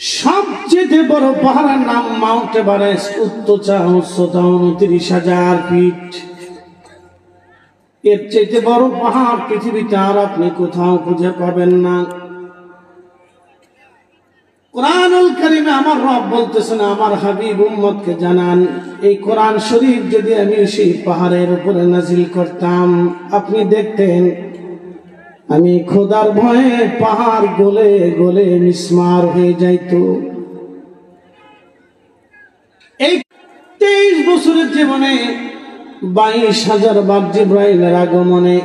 সবচেয়ে বড় পাহাড়ের নাম মাউন্ট এভারেস্ট। উচ্চতা 29,000 ফিট। এর চেয়ে বড় পাহাড় পৃথিবীতে আর আপনি কোথাও খুঁজে পাবেন না। কোরআনুল কারীমে আমার রব বলতেছেন, আমার হাবিব উম্মতকে জানান, এই কোরআন শরীফ যদি আমি সেই পাহাড়ের উপরে নাজিল করতাম, আপনি দেখতেন আমি খোদার ভয়ে পাহাড় গলে গলে মিসমার হয়ে যাইত। এই 23 বছরের জীবনে 22,000 বার জিবরাইলের আগমনে,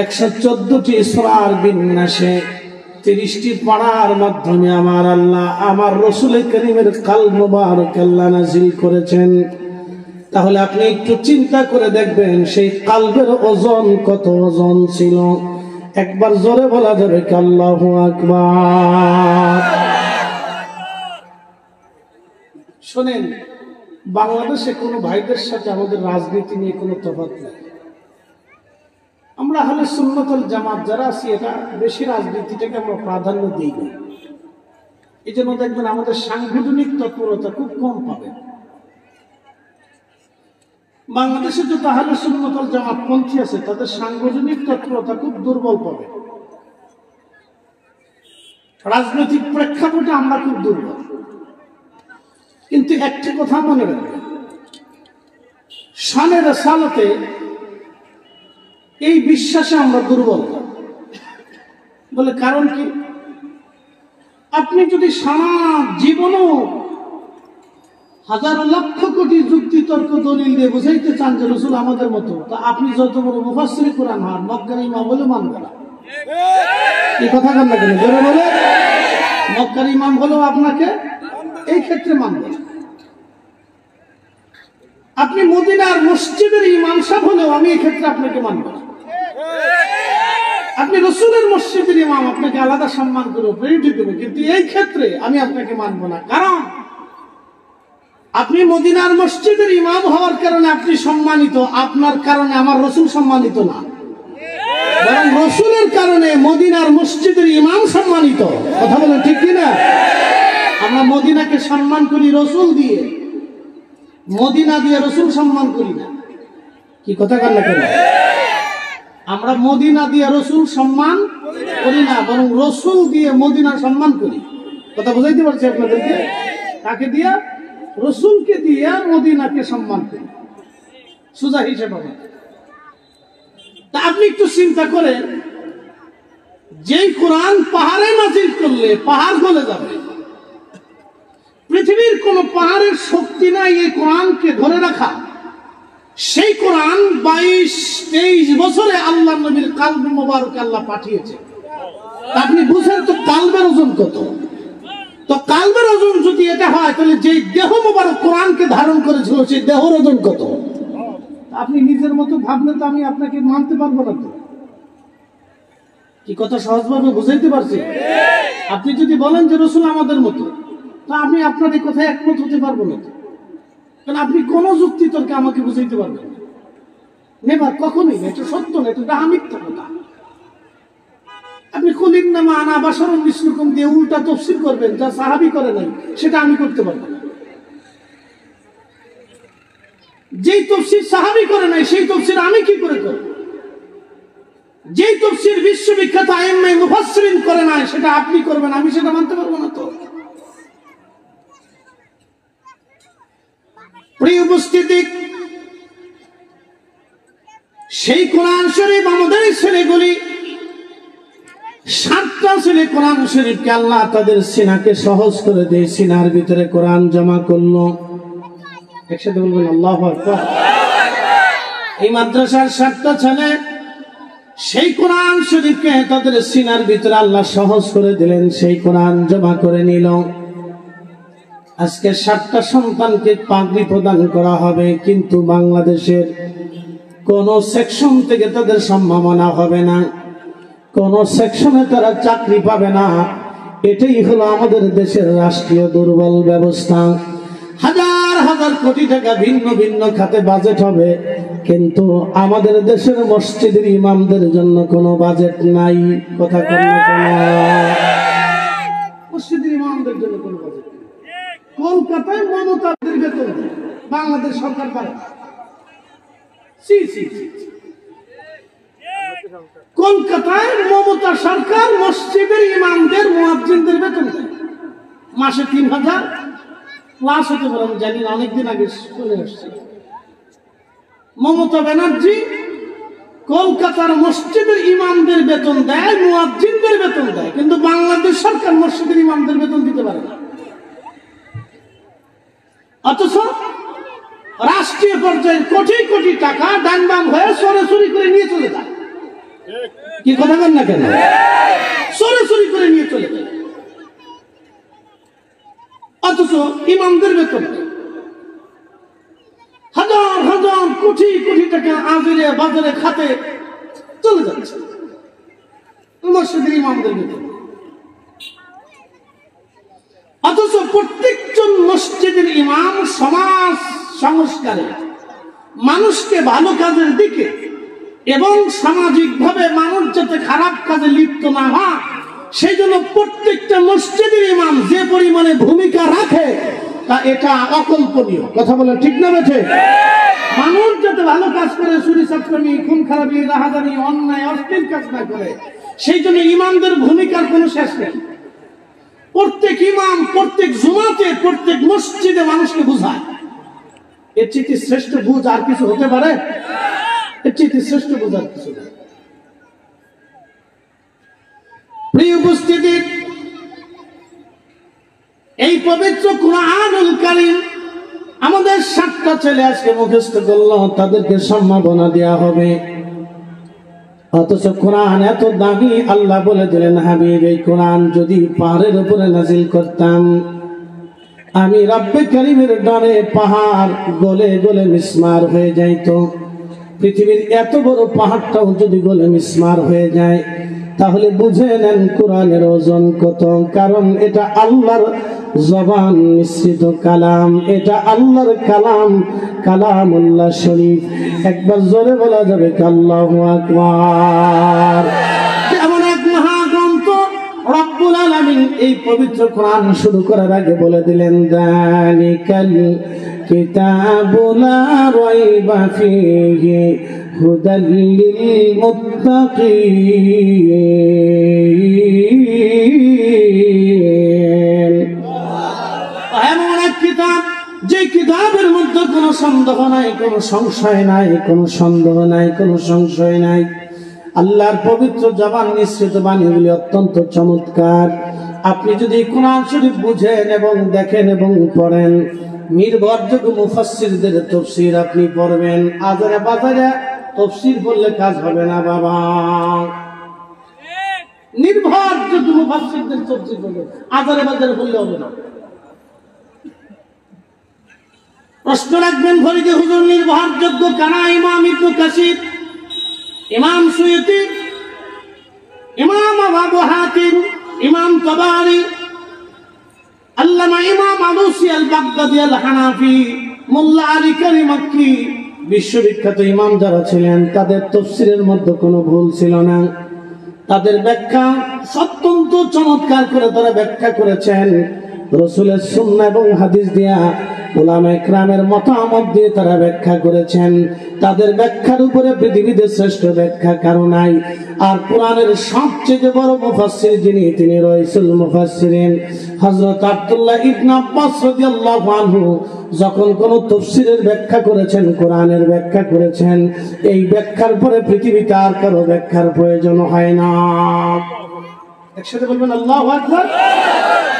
114টি সূরার বিন্যাসে, 30টি পারার মাধ্যমে আমার আল্লাহ আমার রাসূল করিমের কলব মুবারক আল্লাহ নাজিল করেছেন। তাহলে আপনি একটু চিন্তা করে দেখবেন সেই কলবের ওজন কত ওজন ছিল। একবার জোরে বলা যাবে কি আল্লাহু আকবার। শুনেন, বাংলাদেশে কোনো ভাইদের সাথে আমাদের রাজনীতি নিয়ে কোনো তফাৎ নেই। আমরা আহলে সুন্নাত ওয়াল জামাত যারা আছি, এটা বেশি রাজনীতিটাকে আমরা প্রাধান্য দিই না। এই জন্য দেখবেন আমাদের সাংগঠনিক তৎপরতা খুব কম পাবেন। বাংলাদেশে যত আহলে সুন্নাত ওয়াল জামাত পন্থী আছে, তাদের সাংগঠনিক তৎপরতা খুব দুর্বল পাবে। রাজনৈতিক প্রেক্ষাপটে আমরা খুব দুর্বল। কিন্তু একটা কথা মনে রাখবেন, শানে রাসালাতে এই বিশ্বাসে আমরা দুর্বল। বলে কারণ কি? আপনি যদি সারা জীবনও হাজার লক্ষ কোটি যুক্তি তর্ক দলিল দিয়ে বুঝাইতে চান যে রাসূল আমাদের মতো, তা আপনি যত বড় মুফাসসির কোরআন হন, মক্কার ইমাম বলে মানবে না। এই কথা কেন না? জোরে বলে, মক্কার ইমাম হলেও আপনাকে এই ক্ষেত্রে মানবে না। আপনি মদিনার মসজিদের ইমাম সাহেব হলেও আমি এই ক্ষেত্রে আপনাকে মানব না। আপনি রাসূলের মসজিদের ইমাম, আপনাকে আলাদা সম্মান করব, প্রায়োরিটি দেব, কিন্তু এই ক্ষেত্রে আমি আপনাকে মানব না। কারণ আপনি মদিনার মসজিদের ইমাম হওয়ার কারণে আপনি সম্মানিত, আপনার কারণে আমার রাসূল সম্মানিত না, বরং রাসূলের কারণে মদিনার মসজিদের ইমাম সম্মানিত। কথা বলেন ঠিক কি না? আমরা মদিনাকে সম্মান করি রাসূল দিয়ে, মদিনা দিয়ে রাসূল সম্মান করি না। কি কথা কান্না কেন? আমরা মদিনা দিয়ে রাসূল সম্মান করি না, বরং রাসূল দিয়ে মদিনা সম্মান করি। কথা বুঝাইতে পারছি আপনাদেরকে? কাকে দিয়া? রাসূলকে দিয়া মদিনাকে সম্মান করি, সোজা হিসেব হবে। তা আপনি একটু চিন্তা করেন, যেই কোরআন পাহাড়ে নাজিল করলে পাহাড় গলে যাবে, পৃথিবীর কোন পাহাড়ের শক্তি নাই এই কোরআনকে ধরে রাখা। সেই কোরআন 22-23 বছরে আল্লাহ নবীর কলব মুবারক আল্লাহ পাঠিয়েছে। আপনি বুঝেন তো কলবের ওজন কত? তো কলবের ওজন যদি এটা হয়, তাহলে যে দেহ মুবারক কোরআনকে ধারণ করেছিল সেই দেহের ওজন কত? আপনি নিজের মতো ভাবলে তো আমি আপনাকে মানতে পারবো না। তো কি কথা সহজভাবে বুঝাইতে পারছি? আপনি যদি বলেন যে রাসূল আমাদের মতো, তা আমি আপনার এই কথায় একমত হতে পারবো না। কারণ আপনি কোন যুক্তি তর্কে আমাকে বুঝাইতে পারবেন না, নেবার কখনোই না। এটা সত্য না, এটা মিথ্যা কথা। আপনি কুলিন নামা আনা বাশারুম মিসলুকুম দিয়ে উল্টা তাফসীর করবেন, যা সাহাবী করে নাই, সেটা আমি করতে পারবো না। যেই তাফসীর সাহাবী করে নাই, সেই তাফসীর আমি কি করে করব? যেই তাফসীর বিশ্ববিখ্যাত আইম্মায়ে মুফাসসিরিন করে নাই, সেটা আপনি করবেন, আমি সেটা মানতে পারবো না। তো প্রিয় উপস্থিতি, সেই কোরআন শরীফ আমাদের ছেলেগুলি 7টা ছেলে কোরআন শরীফকে আল্লাহ তাদের সিনাকে সহজ করে দিয়ে সিনার ভিতরে কোরআন জমা করলো। একসাথে বলবেন আল্লাহু আকবার। এই মাদ্রাসার 7টা ছেলে সেই কোরআন শরীফকে তাদের সিনার ভিতরে আল্লাহ সহজ করে দিলেন, সেই কোরআন জমা করে নিল। আজকে 7টা সন্তানকে পাগড়ি প্রদান করা হবে, কিন্তু বাংলাদেশের কোন সেকশন থেকে তাদের সম্মাননা হবে না, কোন সেকশনে তারা চাকরি পাবে না। এটাই হলো আমাদের দেশের রাষ্ট্রীয় দুর্বল ব্যবস্থা। হাজার হাজার কোটি টাকা ভিন্ন ভিন্ন খাতে বাজেট হবে, কিন্তু আমাদের দেশের মসজিদের ইমামদের জন্য কোনো বাজেট নাই। কথা বলেন না কেন? মসজিদের বাংলাদেশ সরকার পারে? কলকাতায় মমতা সরকার মসজিদের ইমামদের মুয়াজ্জিনদের বেতন দেয় মাসে 3000 প্লাস হতে পারে, আমি জানি না, অনেকদিন আগে চলে আসছে। মমতা ব্যানার্জি কলকাতার মসজিদের ইমামদের বেতন দেয়, মুয়াজ্জিনদের বেতন দেয়, কিন্তু বাংলাদেশ সরকার মসজিদের ইমামদের বেতন দিতে পারে না। অথচ রাষ্ট্রীয় পর্যায়ে কোটি কোটি টাকা ডান বাম হয়ে চুরি করে নিয়ে চলে যায়। কি কথা বলেন না কেন? চুরি করে নিয়ে চলে যায়, অথচ ইমামদের বেতন হাজার হাজার কোটি কোটি টাকা আজরে বাজারে খাতে চলে যাচ্ছে মসজিদের ইমামদের বেতন। অথচ প্রত্যেকজন মসজিদের ইমাম সমাজ সংস্কারে, মানুষকে ভালো কাজের দিকে এবং সামাজিকভাবে মানুষ যাতে খারাপ কাজে লিপ্ত না হয় সেই জন্য প্রত্যেকটা মসজিদের ইমাম যে পরিমাণে ভূমিকা রাখে তা এটা অকল্পনীয়। কথা বলে ঠিক না বেঠে? মানুষ যাতে ভালো কাজ করে, চুরি চাকরি, খুন খারাপি, রাহাজানি, অন্যায় অশ্লীল কাজ না করে, সেই জন্য ইমামদের ভূমিকার কোনো শেষ নেই। প্রত্যেক ইমাম প্রত্যেক জুমাতে প্রত্যেক মসজিদে মানুষকে বুঝায়। এর চেয়ে শ্রেষ্ঠ বুঝ আর কিছু হতে পারে? এর চেয়ে শ্রেষ্ঠ বুঝ আর কিছু নেই। প্রিয় উপস্থিতি, এই পবিত্র কুরআনুল কারীম আমাদের 7টা ছেলে আজকে মুখস্থ করলো, তাদেরকে সম্মাননা দেওয়া হবে। অথচ কোরআন এত দামি, আল্লাহ বলে দিলেন, হাবিব এই কোরআন যদি পাহাড়ের উপরে নাজিল করতাম, আমি রব্বে কারীমের ডরে পাহাড় গলে গলে মিসমার হয়ে যাইত। পৃথিবীর এত বড় পাহাড়টাও যদি গলে মিসমার হয়ে যায় তাহলে বুঝে নেন কোরআনের ওজন কত। কারণ এটা আল্লাহর জবান মিশ্রিত কালাম, এটা আল্লাহর কালাম, কালামুল্লাহ শরীফ। একবার জোরে বলা যাবে আল্লাহু আকবার। এমন এক মহাগ্রন্থ রব্বুল আলামিন এই পবিত্র কোরআন শুরু করার আগে বলে দিলেন, যালিকাল কিতাবু লা রাইবা ফীহি হুদাল লিল মুত্তাকিন। এমন এক কিতাব যে কিতাবের মধ্যে কোনো সন্দেহ নাই, কোনো সংশয় নাই, কোনো সন্দেহ নাই, কোনো সংশয় নাই। আল্লাহর পবিত্র জবান নিঃসৃত বাণীগুলি অত্যন্ত চমৎকার। আপনি যদি কোরআন শরীফ বুঝেন এবং দেখেন এবং পড়েন, নির্ভরযোগ্য মুফাসসিরদের তাফসীর আপনি পড়বেন। আজারে বাজারে তাফসীর পড়লে কাজ হবে না বাবা, নির্ভরযোগ্য মুফাসসিরদের তাফসীর পড়বেন, আজারে বাজারে পড়লে হবে না। প্রশ্ন রাখবেন ফরিদে হুজুর, নির্ভরযোগ্য কারা? ইমাম ইবনে কাসির, ইমাম সুয়ুতি, ইমাম আবু হাতিম, ইমাম তাবারি, আল্লামা ইমাম আলুসি আল বাগদাদি আল হানাফি, মোল্লা আলী কারি মাক্কি, বিশ্ববিখ্যাত ইমাম যারা ছিলেন তাদের তাফসীরের মধ্যে কোনো ভুল ছিল না। তাদের ব্যাখ্যা অত্যন্ত চমৎকার করে তারা ব্যাখ্যা করেছেন। রাসূলের সুন্নাহ এবং হাদিস দিয়া, উলামায়ে কেরামের মতামত দিয়ে তারা ব্যাখ্যা করেছেন। তাদের ব্যাখ্যার উপরে পৃথিবীতে শ্রেষ্ঠ ব্যাখ্যা কারো নাই। আর কোরআনের সবচেয়ে বড় মুফাসসির যিনি, তিনি রাইসুল মুফাসসিরিন হযরত আব্দুল্লাহ ইবনে আব্বাস রাদিয়াল্লাহু আনহু যখন কোন তাফসীরের ব্যাখ্যা করেছেন, কোরআনের ব্যাখ্যা করেছেন, এই ব্যাখ্যার পরে পৃথিবীতে আর কারো ব্যাখ্যার প্রয়োজন হয় না। একসাথে বলবেন আল্লাহু আকবার।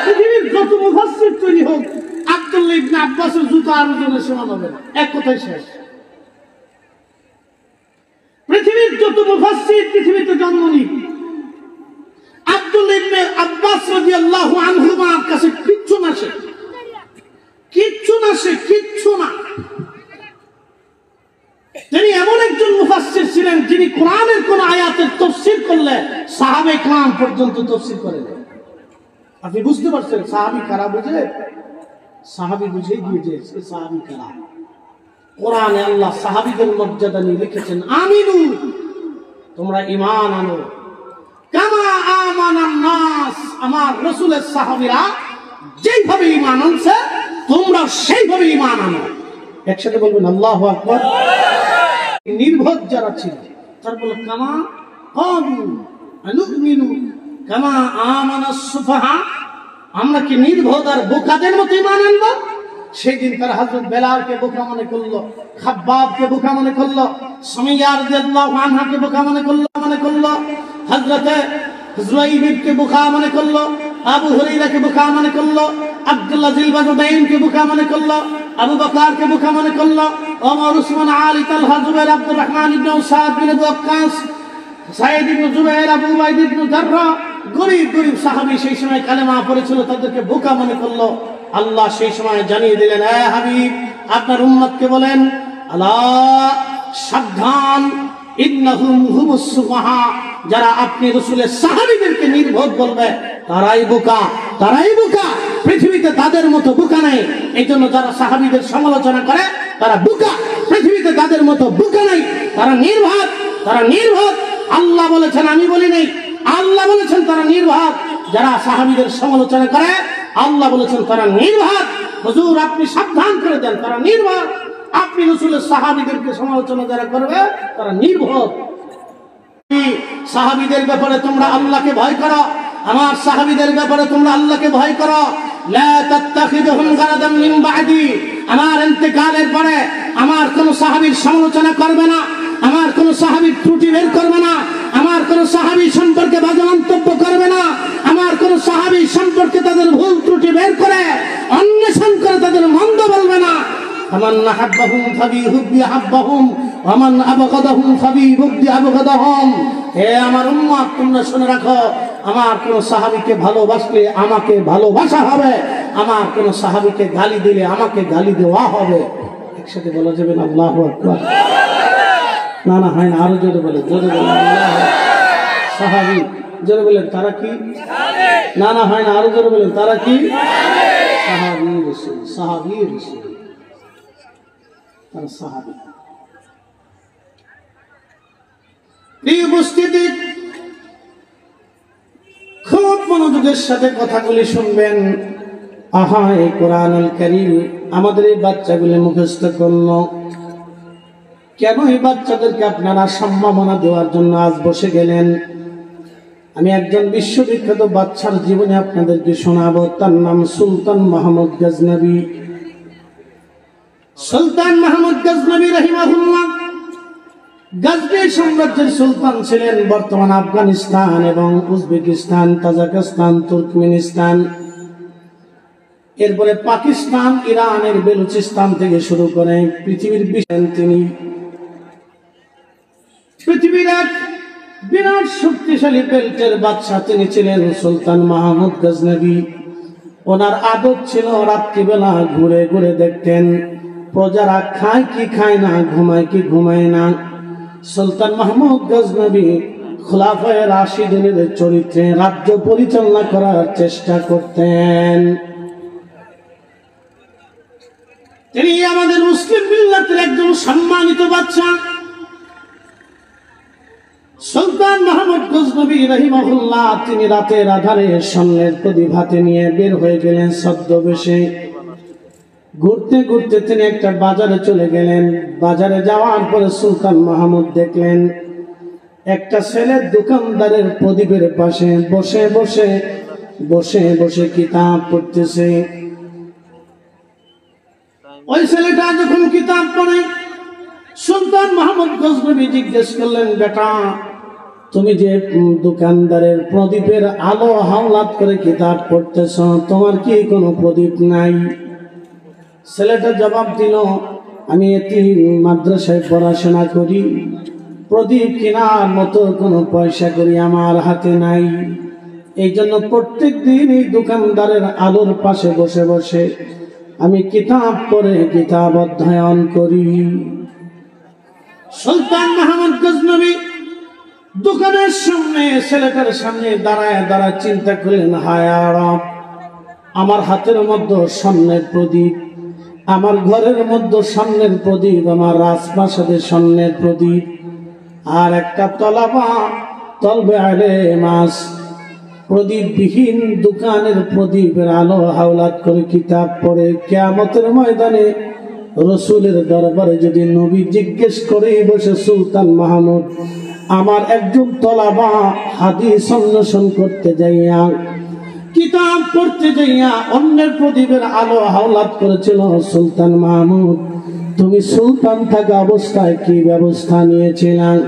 পৃথিবীর যত মুফাসসির তৈরি হোক, আব্দুল্লাহ ইবনে আব্বাসের জুতা আর ওজনের সমান হবে না, এক কথাই শেষ। পৃথিবীর যত মুফাসসির পৃথিবীতে জন্ম নিক, আব্দুল্লাহ ইবনে আব্বাস রাদিয়াল্লাহু আনহুমার কাছে কিচ্ছু না, সে কিচ্ছু না, সে কিচ্ছু না। তিনি এমন একজন মুফাসসির ছিলেন যিনি কোরআনের কোন আয়াতের তাফসীর করলে সাহাবায়ে কেরাম পর্যন্ত তাফসীর করেন। আপনি বুঝতে পারছেন সাহাবী কারা? বুঝে সাহাবী বুঝেই দিয়েছে সাহাবী কারা। কোরআনে আল্লাহ সাহাবীদের মর্যাদা নিয়ে লিখেছেন, আমিনু, তোমরা ঈমান আনো, কামা আমানান নাস, আমার রাসূলের সাহাবীরা যেইভাবে ঈমান আনছে তোমরা সেইভাবে ঈমান আনো। একসাথে বলবেন আল্লাহু আকবার। নির্বোধ যারা ছিল তারা বলল কামা ক্বালু আনুমিনু কামা আমানাস সুফাহা, আমরা কি নির্বোধ আর বোকাদের মতো ঈমান আনবো? সেই দিন তারা হযরত বেলালকে বোকা মনে করলো, খাব্বাবকে বোকা মনে করলো, সুমাইয়া রাদিয়াল্লাহু আনহাকে বোকা মনে করলো, হযরত জুরাইবকে বোকা মনে করলো, আবু হুরায়রাকে বোকা মনে করলো, আব্দুল্লাহ জিলবাজুদাইনকে বোকা মনে করলো, আবু বকরকে বোকা মনে করলো, ওমর, উসমান, আলী, তালহা, জুবাইর, আব্দুর রহমান ইবনে উসাদ বিন আবু ওয়াক্কাস, সাঈদ ইবনে জুবাইর, আবু উবাইদ ইবনে জাররাহ, গরীব সাহাবী সেই সময় কালেমা পড়েছিল, তাদেরকে বোকা মনে করলো। আল্লাহ সেই সময় জানিয়ে দিলেন, হে হাবিব, আপনার উম্মতকে বলেন, আলা সাবধান, ইন্নাহুম হুমুস সুফাহা, যারা আপনি রাসূলের সাহাবীদেরকে নির্বোধ বলবে তারাই বোকা, পৃথিবীতে তাদের মতো বোকা নাই। এইজন্য যারা সাহাবীদের সমালোচনা করে তারা বোকা, পৃথিবীতে তাদের মতো বোকা নাই, তারা নির্বোধ। আল্লাহ বলেছেন, আমি বলি নাই, আল্লাহ বলেছেন তারা নির্বোধ। যারা সাহাবীদের সমালোচনা করে আল্লাহ বলেছেন তারা নির্বোধ। হুজুর আপনি সাবধান করে দেন, তারা নির্বোধ। আপনি রাসূলের সাহাবীদেরকে সমালোচনা যারা করবে তারা নির্বোধ। সাহাবীদের ব্যাপারে তোমরা আল্লাহকে ভয় করো, আমার সাহাবীদের ব্যাপারে তোমরা আল্লাহকে ভয় করো। লা তাত্তাখিযুহুম গারাদাম মিন বা'দি, আমার ইন্তেকালের পরে আমার কোন সাহাবীর সমালোচনা করবে না, আমার কোন সাহাবীর ত্রুটি বের করবে না, আমার কোন সাহাবী সম্পর্কে বাজে মন্তব্য করবে না, আমার কোন সাহাবী সম্পর্কে তাদের ভুল ত্রুটি বের করে অন্বেষণ করে তাদের মন্দ বলবে না। আমান আহাব্বাহুম ফাবিহুব্বি আহাব্বাহুম ওয়া মান আবগাদাহুম ফাবিহুব্বি আবগাদাহুম। হে আমার উম্মত, তোমরা শুনে রাখো, আমার কোন সাহাবীকে ভালোবাসলে আমাকে ভালোবাসা হবে, আমার কোন সাহাবীকে গালি দিলে আমাকে গালি দেওয়া হবে। একসাথে বলা যাবে না আল্লাহু আকবার? না হয় না, আরো জোরে বলেন আল্লাহ। সাহাবী জোরে বলেন তারা কি? না হয় না, আরো জোরে বলেন তারা কি? সাহাবী রাসূল, তারা সাহাবী। প্রিয় উপস্থিতি, খুব মনোযোগের সাথে কথাগুলি শুনবেন। আহা, এই কোরআনুল কারীম আমাদের এই বাচ্চাগুলি মুখস্থ করলো কেন? এই বাচ্চাদেরকে আপনারা সম্মাননা দেওয়ার জন্য আজ বসে গেলেন। আমি একজন বিশ্ববিখ্যাত বাচ্চার জীবনে আপনাদেরকে শোনাবো। তার নাম সুলতান মাহমুদ গজনবী। সুলতান মাহমুদ গজনবী রাহিমাহুল্লাহ গজনী সাম্রাজ্যের সুলতান ছিলেন। বর্তমান আফগানিস্তান এবং উজবেকিস্তান, তাজিকিস্তান, তুর্কমেনিস্তান, এরপরে পাকিস্তান, ইরানের বেলুচিস্তান থেকে শুরু করে পৃথিবীর তিনি পৃথিবীর এক বিরাট শক্তিশালী বেল্টের বাদশা তিনি ছিলেন সুলতান মাহমুদ গজনবী। ওনার আদত ছিল রাত্রিবেলা ঘুরে ঘুরে দেখতেন প্রজারা খায় কি খায় না, ঘুমায় কি ঘুমায় না। সুলতান মাহমুদ গজনবী খোলাফায়ে রাশিদিনের চরিত্রে রাজ্য পরিচালনা করার চেষ্টা করতেন। তিনি আমাদের মুসলিম মিল্লাতের একজন সম্মানিত বাদশা। সুলতান মাহমুদ গজনবী রাহিমাহুল্লাহ তিনি রাতের আধারে স্বর্ণের প্রদীপ হাতে নিয়ে বের হয়ে গেলেন ছদ্মবেশে। ঘুরতে ঘুরতে তিনি একটা বাজারে চলে গেলেন। বাজারে যাওয়ার পরে সুলতান মাহমুদ দেখলেন একটা ছেলে দোকানদারের প্রদীপের পাশে বসে বসে বসে বসে কিতাব পড়তেছে। ওই ছেলেটা যখন কিতাব পড়ে সুলতান মাহমুদ গজনবী জিজ্ঞেস করলেন, বেটা তুমি যে দোকানদারের প্রদীপের আলো হাওলাত করে কিতাব পড়তেছ, তোমার কি কোনো প্রদীপ নাই? ছেলেটা জবাব দিল, আমি এতিম মাদ্রাসায় পড়াশোনা করি, প্রদীপ কেনার মতো কোনো পয়সা করি আমার হাতে নাই। এই জন্য প্রত্যেক দিন এই দোকানদারের আলোর পাশে বসে বসে আমি কিতাব পড়ে কিতাব অধ্যয়ন করি। সুলতান মাহমুদ গজনবী দোকানের সামনে ছেলেটার সামনে দাঁড়ায় দাঁড়ায় চিন্তা করলেন, হায় রব, আমার হাতের মধ্যে স্বর্ণের প্রদীপ, আমার ঘরের মধ্যে স্বর্ণের প্রদীপ, আমার রাজপ্রাসাদের স্বর্ণের প্রদীপ, আর একটা তলবে আলে মাস প্রদীপবিহীন দোকানের প্রদীপের আলো হাওলাত করে কিতাব পড়ে কিয়ামতের ময়দানে রসুলের দরবারে যদি নবী জিজ্ঞেস করে বসে সুলতান মাহমুদ আমার একজন তলাবা হাদিস অন্বেষণ করতে যাইয়া কিতাব পড়তে যাইয়া অন্যের প্রদীপের আলো হাওলাত করেছিল, সুলতান মাহমুদ তুমি সুলতান থাকা অবস্থায় কি ব্যবস্থা নিয়েছিলাম?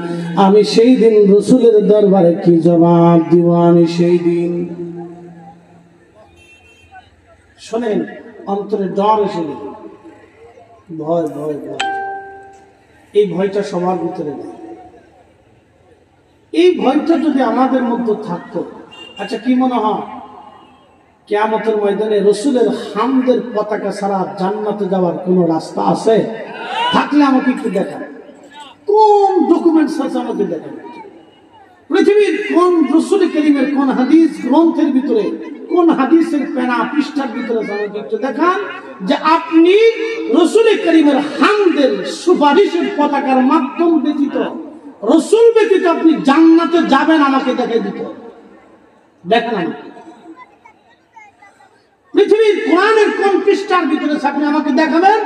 আমি সেই দিন রসুলের দরবারে কি জবাব দিব? আমি সেই দিন শোনেন, অন্তরে ডর এসে গেল, ভয় ভয় ভয়। এই ভয়টা সবার ভিতরে নেই। এই ভয়টা যদি আমাদের মধ্যে থাকতো, আচ্ছা কি মনে হয় কিয়ামতের ময়দানে রসুলের হামদের পতাকা ছাড়া জান্নাতে যাওয়ার কোনো রাস্তা আছে? থাকলে আমাকে একটু দেখান, কোন ডকুমেন্টস আছে আমাকে দেখান। পৃথিবীর কোন রসুল করিমের কোন হাদিস গ্রন্থের ভিতরে, কোন হাদিসের পেনা পৃষ্ঠার ভিতরে আমাকে একটু দেখান যে আপনি রসুল করিমের হামদের সুপারিশের পতাকার মাধ্যম ব্যতীত, রসুল ব্যতীত আপনি জান্নাতে যাবেন, আমাকে দেখে দিত। দেখেন আমাকে পৃথিবীর কোরআনের কোন পৃষ্ঠার ভিতরে আপনি আমাকে দেখাবেন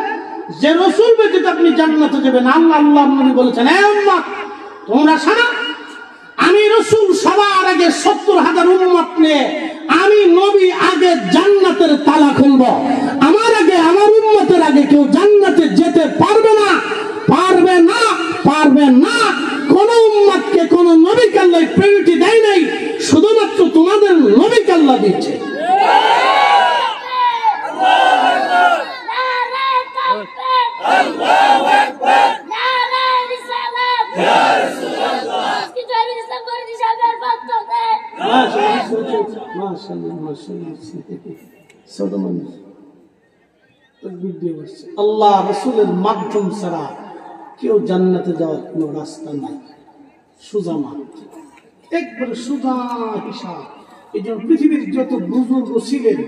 যে রসুল ব্যতীত আপনি জান্নাতে যাবেন। আল্লাহ আল্লাহ নবী বলেছেন, হে উম্মত তোমরা শোনো, আমি রসুল সবার আগে 70,000 উম্মত নিয়ে আমি নবী আগে জান্নাতের তালা খুলব। আমার আগে, আমার উম্মতের আগে কেউ জান্নাতে যেতে পারবে না, পারবে না, পারবে না। কোন উম্মতকে কোন নবীকে আল্লাহ প্রায়োরিটি দেয় নাই, শুধুমাত্র তোমাদের নবীকে আল্লাহ দিচ্ছে। আল্লাহ রসুলের মাধ্যম ছাড়া কেউ জান্নাতে যাওয়ার কোন রাস্তা নাই, সোজা মাঠ, একবারে সোজা হিসাব। এই জন্য পৃথিবীর যত বুজুর্গ ছিলেন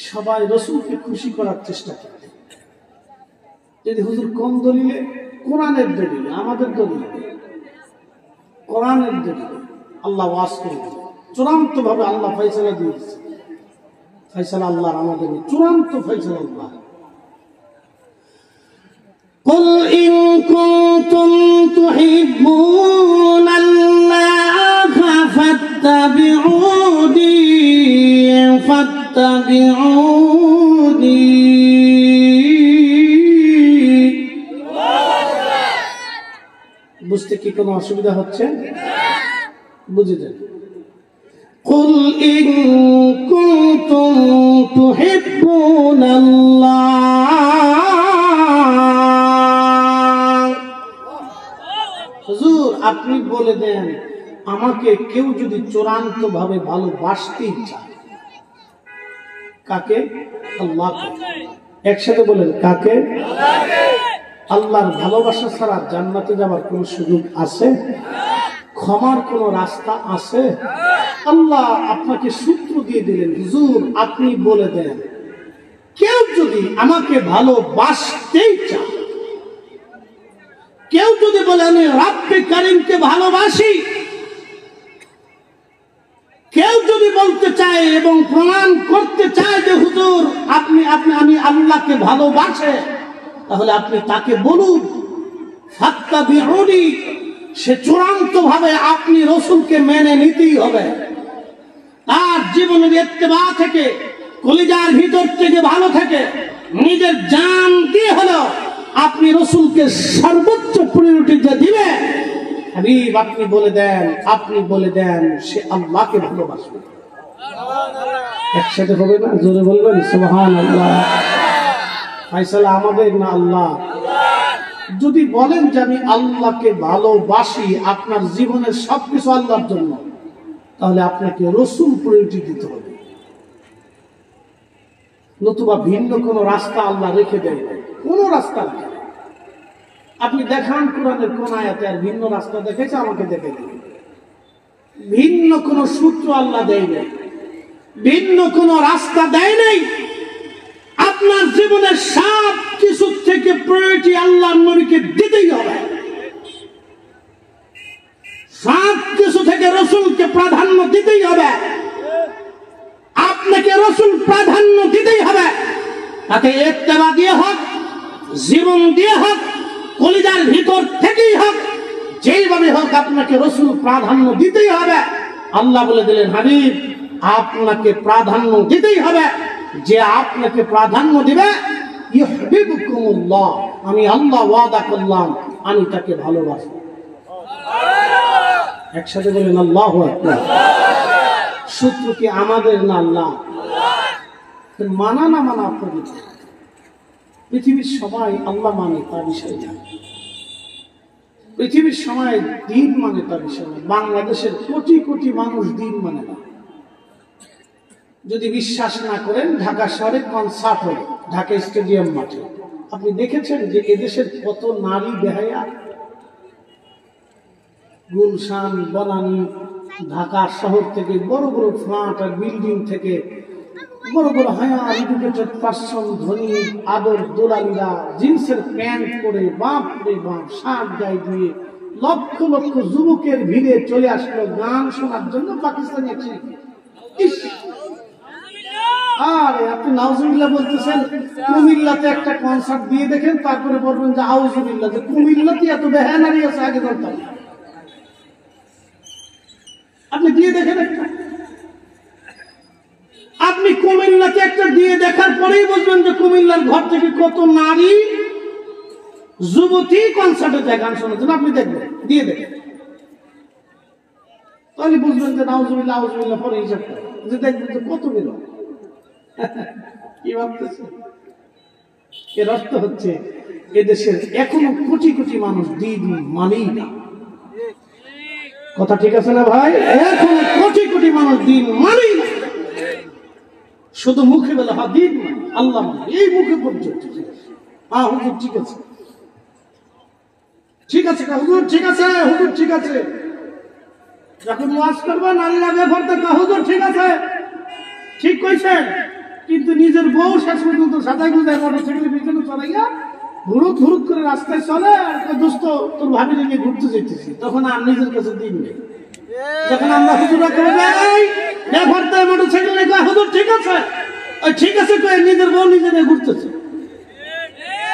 সবাই রসুলকে খুশি করার চেষ্টা করতেন। যদি হুজুর কোন দলিলে, কোরআনের দলিলে, আমাদের দলিলে, কোরআনের দলিলে আল্লাহ ওয়াজ করে দিলেন, চূড়ান্ত ভাবে আল্লাহ ফয়সালা দিয়ে দিচ্ছে। ফয়সালা আল্লাহর, আমাদের চূড়ান্ত ফয়সালা আল্লাহ। قل إن كنتم تحبون الله فاتبعوني বুঝতে কি কোনো অসুবিধা হচ্ছে? বুঝে যান। قل إن كنتم تحبون الله, হুজুর আপনি বলে দেন আমাকে কেউ যদি চূড়ান্ত ভাবে ভালোবাসতে চায়, কাকে? আল্লাহকে। একসাথে বলেন, কাকে? আল্লাহর ভালোবাসা ছাড়া জান্নাতে যাওয়ার কোন সুযোগ আছে? ক্ষমার কোন রাস্তা আছে? আল্লাহ আপনাকে সূত্র দিয়ে দিলেন, হুজুর আপনি বলে দেন কেউ যদি আমাকে ভালোবাসতেই চায়, কেউ যদি বলে আমি রাব্বে কারীমকে ভালোবাসি, কেউ যদি বলতে চায় এবং প্রমাণ করতে চায় যে হুজুর আপনি আমি আল্লাহকে ভালোবাসে, তাহলে আপনি তাকে বলুন ফাত্তাবিউনি। সে চূড়ান্ত ভাবে আপনি রসুলকে মেনে নিতেই হবে। তার জীবনের ইত্তেবা থেকে, কলিজার ভিতর থেকে ভালো থেকে, নিজের জান দিয়ে হলো আপনি রসুলকে সর্বোচ্চ প্রায়োরিটি যে দিবে, হাবিব আপনি বলে দেন, আপনি বলে দেন সে আল্লাহকে ভালোবাসবে। একসাথে হবে না? জোরে বলবেন সুবহানাল্লাহ। ফয়সালা আমাদের না আল্লাহ? যদি বলেন যে আমি আল্লাহকে ভালোবাসি, আপনার জীবনের সবকিছু আল্লাহর জন্য, তাহলে আপনাকে রসুল প্রায়োরিটি দিতে হবে, নতুবা ভিন্ন কোন রাস্তা আল্লাহ রেখে দেয় না। কোন রাস্তা নেই। আপনি দেখান কোরআনের কোন আয়াতে আর ভিন্ন রাস্তা দেখেছে? আমাকে দেখে দিন। ভিন্ন কোন সূত্র আল্লাহ দেয় নাই, ভিন্ন কোন রাস্তা দেয় নাই। আপনার জীবনের সব কিছু থেকে প্রায়োরিটি আল্লাহর নবীকে দিতেই হবে। সব কিছু থেকে রসুলকে প্রাধান্য দিতেই হবে। আপনাকে রসুল প্রাধান্য দিতেই হবে, তাতে ইত্তেবা দিয়ে হোক, জীবন দিয়ে হোক, কলিজার ভিতর থেকেই হোক, যেইভাবে হোক আপনাকে রাসূল প্রাধান্য দিতেই হবে। আল্লাহ বলে দিলেন, হাবিব আপনাকে প্রাধান্য দিতেই হবে। যে আপনাকে প্রাধান্য দিবে ইউহিব্বুকুমুল্লাহ, আমি আল্লাহ ওয়াদা করলাম আমি তাকে ভালোবাসব। একসাথে বলেন আল্লাহু আকবার। সূত্র কি আমাদের না আল্লাহ? মানা না মানা আপনাদের। পৃথিবীর সবাই আল্লাহ মানে তার বিষয় না, পৃথিবীর সবাই দিন মানে তার বিষয় না। বাংলাদেশের কোটি কোটি মানুষ দিন মানে না। যদি বিশ্বাস না করেন, ঢাকা শহরে কনসার্ট হলো, ঢাকা স্টেডিয়াম মাঠে, আপনি দেখেছেন যে এদেশের কত নারী বেহায়া, গুলশান, বনানী, ঢাকা শহর থেকে বড় বড় ফ্ল্যাট আর বিল্ডিং থেকে বড় বড় হায়া এডুকেটেড পার্সন, ধনী আদর দোলালিরা জিন্সের প্যান্ট পরে বাপ রে বাপ শার্ট গায়ে দিয়ে লক্ষ লক্ষ যুবকের ভিড়ে চলে আসলো গান শোনার জন্য পাকিস্তানি একটি। আরে আপনি নাউজুবিল্লাহ বলতেছেন, কুমিল্লাতে একটা কনসার্ট দিয়ে দেখেন, তারপরে বলবেন যে আউজুবিল্লাহ, যে কুমিল্লাতে এত বেহায়া নারী আছে আগে জানতাম। আপনি দিয়ে দেখেন একটা, আপনি কুমিল্লাতে একটা দিয়ে দেখার পরেই বুঝবেন যে কুমিল্লার ঘর থেকে কত নারী যুবতী কনসার্টে যায় গান শোনার জন্য। আপনি দেখবেন, দিয়ে দেখেন, তাহলে বুঝবেন যে নাউজুবিল্লাহ আউজুবিল্লাহ পরে হিসাব করে যে দেখবেন যে কত বের। কি ভাবতেছে? এর অর্থ হচ্ছে এদেশের এখনো কোটি কোটি মানুষ দিন মানেই না। কথা ঠিক আছে না ভাই? এখনো কোটি কোটি মানুষ দিন মানেই না। শুধু মুখে বলে হ্যাঁ দিন মানে আল্লাহ মানে, এই মুখে পর্যন্ত। হ্যাঁ হুজুর ঠিক আছে, ঠিক আছে হুজুর, ঠিক আছে হুজুর, ঠিক আছে। যখন ওয়াজ করবেন নারীরা বেফর থেকে হুজুর ঠিক আছে, ঠিক কইছেন, কিন্তু নিজের বউ শেষ পর্যন্ত সাদাই গুজায় মোটরসাইকেলের পিছনে চলাইয়া হুরুত হুরুত করে রাস্তায় চলে, আর দোস্ত তোর ভাবি নিয়ে ঘুরতে যেতেছি, তখন আর নিজের কাছে দিন নেই। যখন আমরা হুজুরা করে যাই বেফরতে মোটরসাইকেল নিয়ে কয় হুজুর ঠিক আছে, ওই ঠিক আছে কয়ে নিজের বউ নিজে নিয়ে ঘুরতেছে।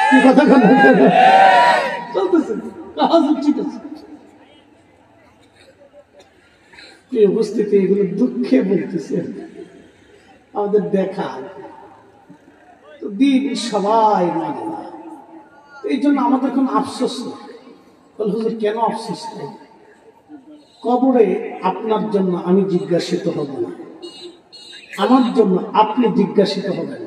কি কথা চলতেছে, হুজুর ঠিক আছে। এই উপস্থিতি এগুলো দুঃখে বলতেছে, আমাদের দেখা দিন সবাই মানে না। এই জন্য আমাদের কোনো আফসোস নেই। হুজুর কেন আফসোস নেই? কবরে আপনার জন্য আমি জিজ্ঞাসিত হব না, আমার জন্য আপনি জিজ্ঞাসিত হবেন।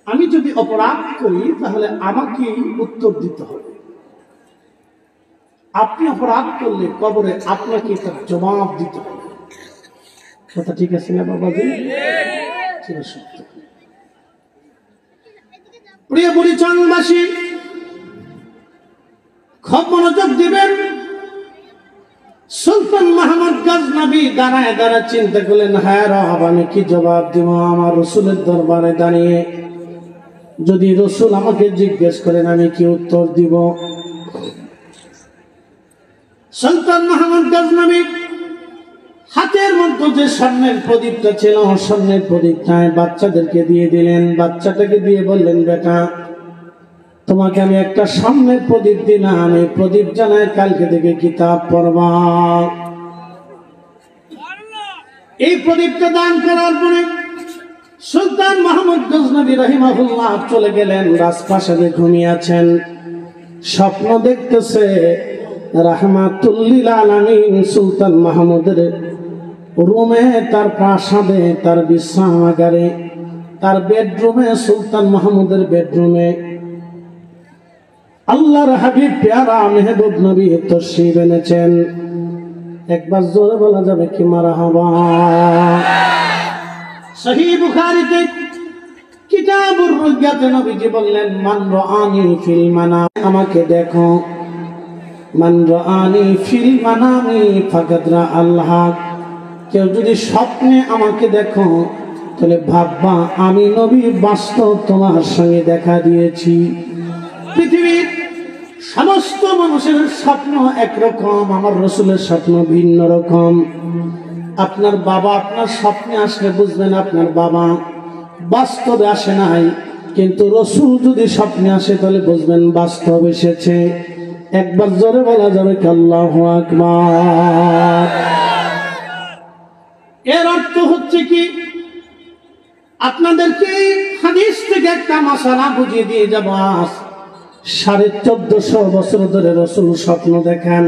আমি যদি অপরাধ করি তাহলে আমাকেই উত্তর দিতে হবে। আপনি অপরাধ করলে কবরে আপনাকে তার জবাব দিতে হবে। কথা ঠিক আছে না বাবাজি? সেটা সত্য। প্রিয় বুড়িচংবাসী, খুব মনোযোগ দিবেন। সুলতান মাহমুদ গজনবী দাঁড়ায় দাঁড়ায় চিন্তা করলেন, হ্যাঁ রব আমি কি জবাব দিব আমার রসুলের দরবারে দাঁড়িয়ে? যদি রসুল আমাকে জিজ্ঞেস করেন আমি কি উত্তর দিব? সুলতান মাহমুদ গজনবী হাতের মধ্যে যে স্বর্ণের প্রদীপটা ছিল, স্বর্ণের প্রদীপটায় বাচ্চাদেরকে দিয়ে দিলেন। বাচ্চাটাকে দিয়ে বললেন, বেটা তোমাকে আমি একটা স্বর্ণের প্রদীপ দিলাম, এই প্রদীপ জানায় কালকে থেকে কিতাব পড়বা। এই প্রদীপটা দান করার পরে সুলতান মাহমুদ গজনবী রাহিমাহুল্লাহ চলে গেলেন। রাজপ্রাসাদে ঘুমিয়ে আছেন, স্বপ্ন দেখতেছে রাহমাতুল লিল আলামিন সুলতান মাহমুদের রুমে, তার প্রাসাদে, তার বিশ্রামাগারে, তার বেডরুমে, সুলতান মাহমুদের বেডরুমে আল্লাহর হাবিব প্যারা মেহবুব নবী তশরিফ এনেছেন। একবার জোরে বলা যাবে কি মারহাবা? সহিহ বুখারীতে কিতাবুর রুয়াতে নবীজি বললেন, মান রাআনি ফিল মানাম, আমাকে দেখো, মান রাআনি ফিল মানামি ফাকাদ রা আল্লাহ, কেউ যদি স্বপ্নে আমাকে দেখো তাহলে ভাববা আমি নবী বাস্তব তোমার সঙ্গে দেখা দিয়েছি। পৃথিবীর সমস্ত মানুষের স্বপ্ন একরকম, আমার রসুলের স্বপ্ন ভিন্ন রকম। আপনার বাবা আপনার স্বপ্নে আসলে বুঝবেন আপনার বাবা বাস্তবে আসে নাই, কিন্তু রাসূল যদি স্বপ্নে আসে তাহলে বুঝবেন বাস্তব এসেছে। একবার জোরে বলা যাবে কি আল্লাহু আকবার। এর অর্থ হচ্ছে কি, আপনাদেরকে হাদিস থেকে একটা মাসালা বুঝিয়ে দিয়ে যাব। 1450 বছর ধরে রাসূল স্বপ্ন দেখেন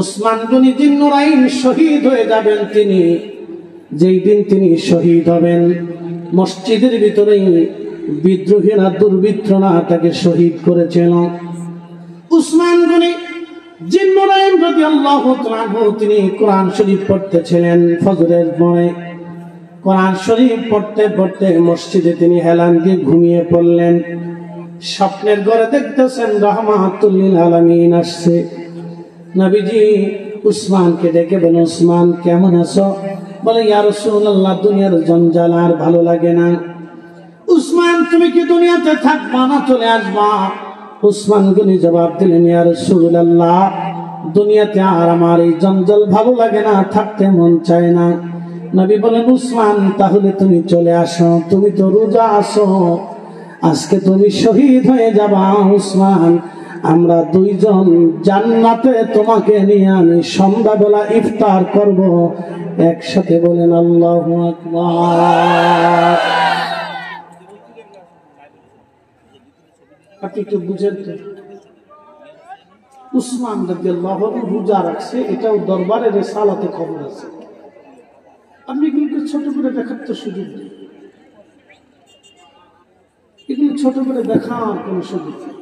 উসমান গনি জিন্নুরাইন শহীদ হয়ে যাবেন। তিনি যেই দিন তিনি শহীদ হবেন, মসজিদের ভিতরেই বিদ্রোহীরা দুর্বৃত্তরা তাকে শহীদ করেছিল। উসমান গনি জিন্নুরাইন রাদিয়াল্লাহু তাআলা তিনি কোরআন শরীফ পড়তেছিলেন। ফজরের পরে কোরআন শরীফ পড়তে পড়তে মসজিদে তিনি হেলান দিয়ে ঘুমিয়ে পড়লেন। স্বপ্নের ঘরে দেখতেছেন রাহমাতুল লিল আলামিন আসছে। নবীজি উসমানকে ডেকে বলেন, উসমান কেমন আছো? বলে, ইয়া রাসূলুল্লাহ, দুনিয়ার জঞ্জাল আর ভালো লাগে না। উসমান, তুমি কি দুনিয়াতে থাকবা না চলে আসবা? উসমান গনি জবাব দিলেন, ইয়া রাসূলুল্লাহ, দুনিয়াতে আর আমার এই জঞ্জাল ভালো লাগে না, থাকতে মন চায় না। নবী বলেন, উসমান তাহলে তুমি চলে আসো, তুমি তো রোজা আসো, আজকে তুমি শহীদ হয়ে যাবা। উসমান, আমরা দুইজন জান্নাতে তোমাকে নিয়ে আমি সন্ধ্যাবেলা ইফতার করব, একসাথে বলেন আল্লাহু আকবার। আপনি একটু বুঝেন তো, উসমান রাদিয়াল্লাহু আনহু রোজা রাখছে, এটাও দরবারে রিসালাতে খবর আছে। আপনি এগুলোকে ছোট করে দেখার তো সুযোগ নেই, এগুলো ছোট করে দেখার কোন সুযোগ নেই।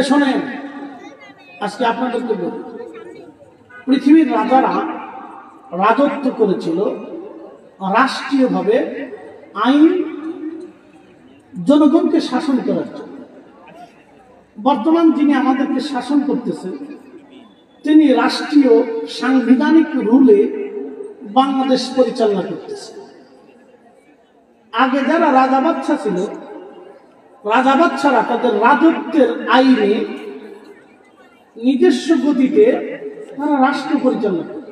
শোনেন, আজকে আপনাদেরকে বলি, পৃথিবীর রাজারা রাজত্ব করেছিল রাষ্ট্রীয়ভাবে আইন জনগণকে শাসন করার জন্য। বর্তমান যিনি আমাদেরকে শাসন করতেছেন তিনি রাষ্ট্রীয় সাংবিধানিক রুলে বাংলাদেশ পরিচালনা করতেছেন। আগে যারা রাজা বাদশা ছিল, রাজা বাদশারা তাদের রাজত্বের আইনে নিজস্ব গতিতে তারা রাষ্ট্র পরিচালনা করত।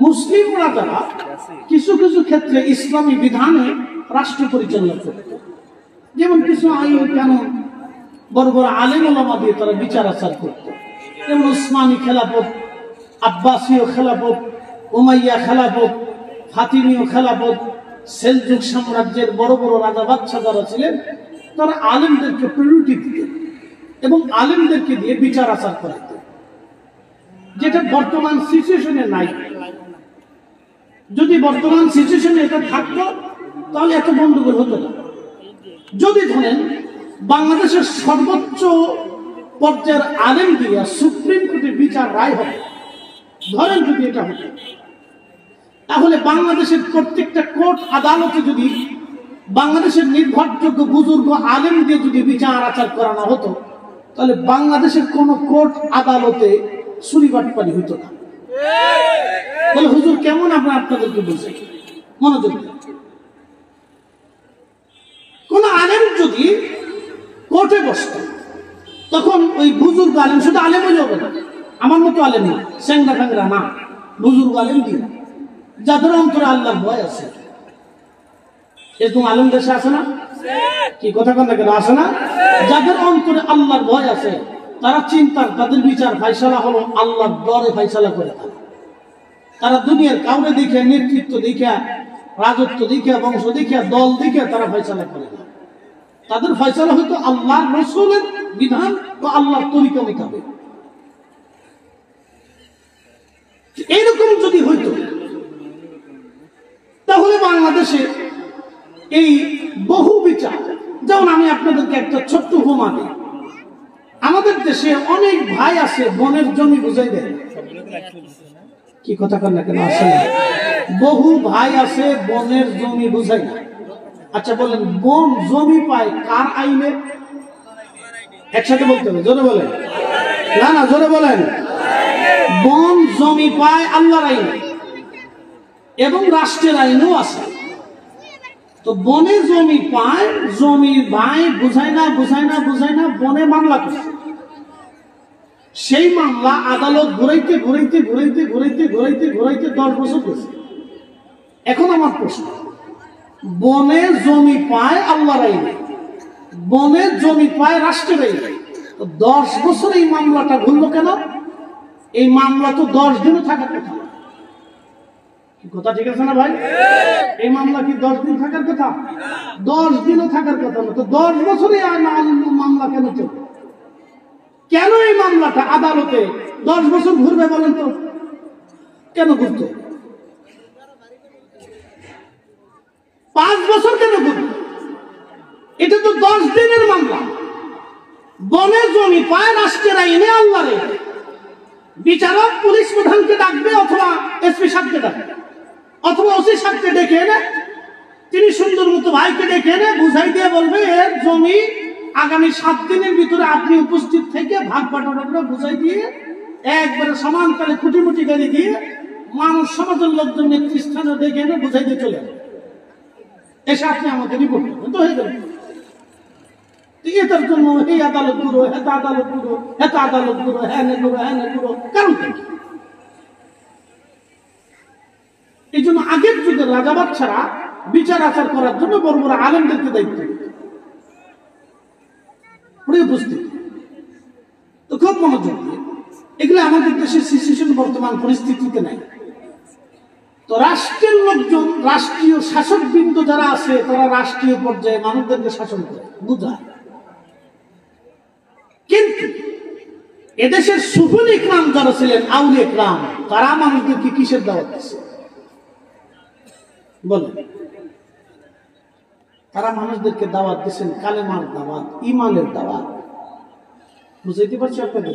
মুসলিম রাজারা কিছু কিছু ক্ষেত্রে ইসলামী বিধানে রাষ্ট্র পরিচালনা করত। যেমন কিছু আইন কানুন বড় বড় আলেম ওলামা দিয়ে তারা বিচার আচার করত। যেমন উসমানী খেলাফত, আব্বাসীয় খেলাফত, উমাইয়া খেলাফত, ফাতিমীয় খেলাফত, সেলজুক সাম্রাজ্যের বড় বড় রাজা বাদশা যারা ছিলেন তারা আলেমদেরকে প্রায়োরিটি দিতেন এবং আলেমদেরকে দিয়ে বিচার আচার করাতেন, যেটা বর্তমান সিচুয়েশনে নাই। যদি বর্তমান সিচুয়েশনে এটা থাকতো তাহলে এত গন্ডগোল হতো না। যদি ধরেন বাংলাদেশের সর্বোচ্চ পর্যায়ের আলেম দিয়া সুপ্রিম কোর্টে বিচার রায় হবে, ধরেন যদি এটা হতো, তাহলে বাংলাদেশের প্রত্যেকটা কোর্ট আদালতে যদি বাংলাদেশের নির্ভরযোগ্য বুজুর্গ আলেম দিয়ে যদি বিচার আচার করানো হতো, তাহলে বাংলাদেশের কোন কোর্ট আদালতে চুরিবাটপাড়ি হইতো না। বলে, হুজুর কেমন? আমরা আপনাদেরকে বলছি, মনোযোগ দিন। কোন আলেম যদি কোর্টে বসত, তখন ওই বুজুর্গ আলেম, শুধু আলেম হইলে হবে না, আমার মতো আলেম না, স্যাংরা ফ্যাংরা না, বুজুর্গ আলেম দিয়ে যাদের অন্তরে আল্লাহর ভয় আছে। এরকম আলেম দেশে আছে না? কি কথা কথা কেন আছে না? যাদের অন্তরে আল্লাহর ভয় আছে তারা চিন্তার, তাদের বিচার ফাইসালা হলো আল্লাহর ডরে ফাইসালা করে। তারা দুনিয়ার কাউরে দেখে, নেতৃত্ব দেখে, রাজত্ব দেখে, বংশ দেখে, দল দেখে তারা ফাইসালা করে না। তাদের ফাইসালা হয়তো আল্লাহর রাসূলের বিধান ও আল্লাহর তরিকা মোতাবেক। এইরকম যদি হইতো তাহলে বাংলাদেশে এই বহু বিচার, যেমন আমি আপনাদেরকে একটা ছোট্ট উপমা দিই। আমাদের দেশে অনেক ভাই আছে বনের জমি বুঝাই দেয়। কি কথা কন না কেন? আসে না। বহু ভাই আছে বনের জমি বুঝাই না। আচ্ছা বলেন, বন জমি পায় কার আইনে? একসাথে বলতে হবে, জোরে বলেন। না না, জোরে বলেন। বন জমি পায় আল্লাহর আইনে এবং রাষ্ট্রের আইনেও আছে। তো বনে জমি পায়, জমির ভাই বুঝায় না, বুঝায় না, বুঝায় না, বনে মামলা করছে। সেই মামলা আদালত ঘুরাইতে ঘুরাইতে ঘুরাইতে ঘুরাইতে ঘুরাইতে ঘুরাইতে 10 বছর গেছে। এখন আমার প্রশ্ন, বনে জমি পায় আল্লাহর আইনে, বনে জমি পায় রাষ্ট্রের আইনে। 10 বছর এই মামলাটা ঘুরলো কেন? এই মামলা তো 10 দিনও থাকার কথা। কথা ঠিক আছে না ভাই? এই মামলা কি 10 দিন থাকার কথা? 10 দিনও থাকার কথা না। তো 10 বছরে মামলা কেন চলবে? কেন এই মামলাটা আদালতে 10 বছর ঘুরবে বলেন তো? কেন ঘুরতো? 5 বছর কেন ঘুরবে? এটা তো 10 দিনের মামলা। বনে জমি পায় রাষ্ট্রের আইনে আল্লাহর আইনে। বিচারক পুলিশ প্রধানকে ডাকবে অথবা এসপি সাহেবকে ডাকবে অথবা ওসি সাহেবকে ডেকে এনে তিনি সুন্দর মতো ভাইকে ডেকে এনে বুঝাই দিয়ে বলবে এর জমি আগামী 7 দিনের ভিতরে আপনি উপস্থিত থেকে ভাগ বাটোয়ারা করে বুঝাই দিয়ে একবারে সমানতালে খুঁটিমুটি গাড়ি দিয়ে মানুষ সমাজের লোকজন নেতৃস্থানে ডেকে এনে বুঝাই দিয়ে চলে যাবে। এসে আপনি আমাকে রিপোর্ট করবেন, তো হয়ে গেল। এটার জন্য এই আদালত গুলো, এত আদালত গুলো, এত আদালত গুলো, হ্যাঁ গুলো, হ্যাঁ গুলো, কারণ কি? এই জন্য আগের যুগের রাজা বাদশারা বিচার আচার করার জন্য বড় বড় আলেমদেরকে দায়িত্ব দিত। উপস্থিত তো খুব মনোযোগ দিয়ে এগুলো আমাদের দেশের সিচুয়েশন বর্তমান পরিস্থিতিতে নাই। তো রাষ্ট্রের লোকজন, রাষ্ট্রীয় শাসকবৃন্দ যারা আছে তারা রাষ্ট্রীয় পর্যায়ে মানুষদেরকে শাসন করে, বুঝায়। কিন্তু এদেশের সুফল ইকরাম যারা ছিলেন, আউলিয়া ইকরাম, তারা মানুষদেরকে কিসের দাওয়াত দিচ্ছে বলেন? তারা মানুষদেরকে দাওয়াত দিচ্ছেন কালেমার দাওয়াত, ইমানের দাওয়াত। বুঝাইতে পারছি আপনাদের?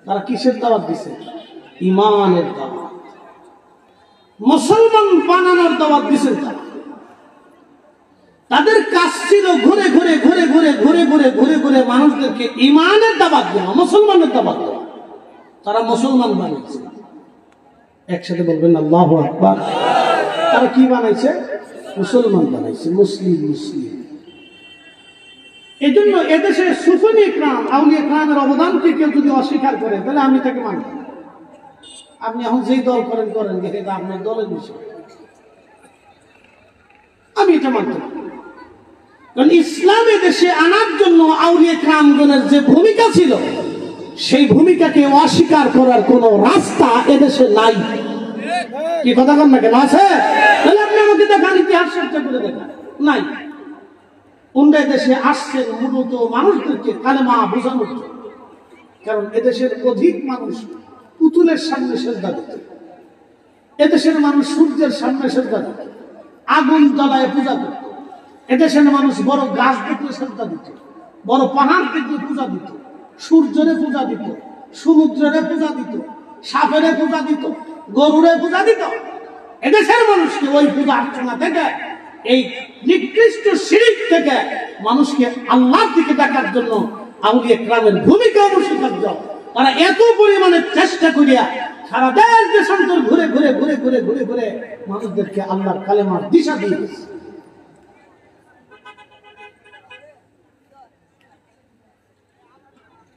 তারা কিসের দাওয়াত দিচ্ছে? ইমানের দাওয়াত, মুসলমান বানানোর দাওয়াত দিচ্ছেন তারা। তাদের কাজ ছিল ঘুরে ঘুরে ঘুরে ঘুরে ঘুরে ঘুরে ঘুরে ঘুরে মানুষদেরকে ইমানের দাওয়াত দেওয়া, মুসলমানের দাওয়াত দেওয়া। তারা মুসলমান বানিয়েছে। একসাথে বলবেন আল্লাহু আকবার। তারা কি বানাইছে? মুসলমান বানাইছে, মুসলিম মুসলিম। এই জন্য এদেশে সুফি ইকরাম, আউলিয়া ইকরামের অবদানকে কেউ যদি অস্বীকার করে তাহলে আমি তাকে মানব। আপনি এখন যেই দল করেন করেন, এটা আপনার দলের বিষয়, আমি এটা মানতে পারি। কারণ ইসলামে দেশে আনার জন্য আউলিয়া ইকরামগণের যে ভূমিকা ছিল, সেই ভূমিকাকে অস্বীকার করার কোন রাস্তা এদেশে নাই। কি কথা বল না কেন? আছে? তাহলে আপনি আমাকে দেখান, ইতিহাস চর্চা করে দেখান। নাই। অন্য দেশে আসছেন মূলত মানুষদেরকে কালেমা বোঝানোর জন্য। কারণ এদেশের অধিক মানুষ পুতুলের সামনে সেজদা দিত, এদেশের মানুষ সূর্যের সামনে সেজদা দিত, আগুন জ্বালায় পূজা করত। এদেশের মানুষ বড় গাছ দেখলে সেজদা দিত, বড় পাহাড় দেখলে পূজা দিত, সূর্যরে পূজা দিত, সমুদ্রের পূজা দিত, সাপের পূজা দিত, গরুরে পূজা দিত। এদেশের মানুষকে ওই পূজা অর্চনা থেকে, এই নিকৃষ্ট শিরক থেকে মানুষকে আল্লাহর দিকে ডাকার জন্য আউলিয়া ইকরামের ভূমিকা অনস্বীকার্য। তারা এত পরিমাণে চেষ্টা করিয়া সারা দেশ দেশান্তর ঘুরে ঘুরে ঘুরে ঘুরে ঘুরে ঘুরে মানুষদেরকে আল্লাহর কালেমার দিশা দিয়েছে।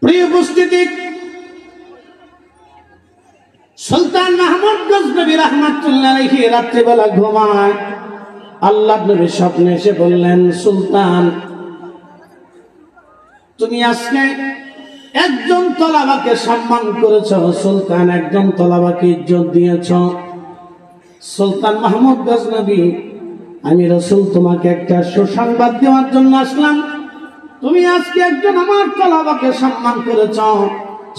প্রিয় উপস্থিতি, সুলতান মাহমুদ গজনবী রাহমাতুল্লাহ আলাইহি রাত্রিবেলা ঘুমায়। আল্লাহ নবী স্বপ্নে এসে বললেন, সুলতান, তুমি আজকে একজন তলাবাকে সম্মান করেছ, সুলতান একজন তলাবাকে ইজ্জত দিয়েছ। সুলতান মাহমুদ গজনবী, আমি রাসূল তোমাকে একটা সুসংবাদ দেওয়ার জন্য আসলাম। তুমি আজকে একজন আমার তলাবাকে সম্মান করেছ।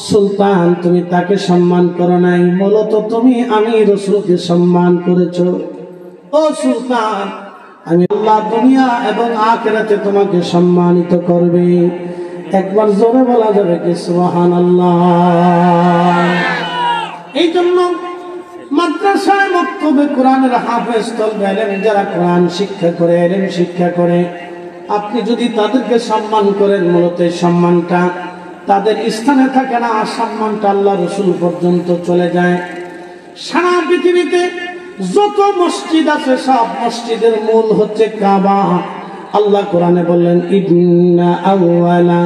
সুলতান, তুমি তাকে সম্মান করো নাই, মূলত তুমি আমি রাসূলকে সম্মান করেছ। ও সুলতান, আমি আল্লাহ দুনিয়া এবং আখিরাতে তোমাকে সম্মানিত করবে। একবার জোরে বলা যাবে কি সুবহানাল্লাহ? এই জন্য মাদ্রাসায় মক্তবে কোরআনের হাফেজ তলবে ইলম যারা কোরআন শিক্ষা করে, ইলম শিক্ষা করে, আপনি যদি তাদেরকে সম্মান করেন, মূলত সম্মানটা তাদের স্থানে থাকে না, সম্মানটা আল্লাহ রাসূল পর্যন্ত চলে যায়। সারা পৃথিবীতে যত মসজিদ আছে সব মসজিদের মূল হচ্ছে কাবা। আল্লাহ কোরআনে বললেন, ইন্না আউয়ালা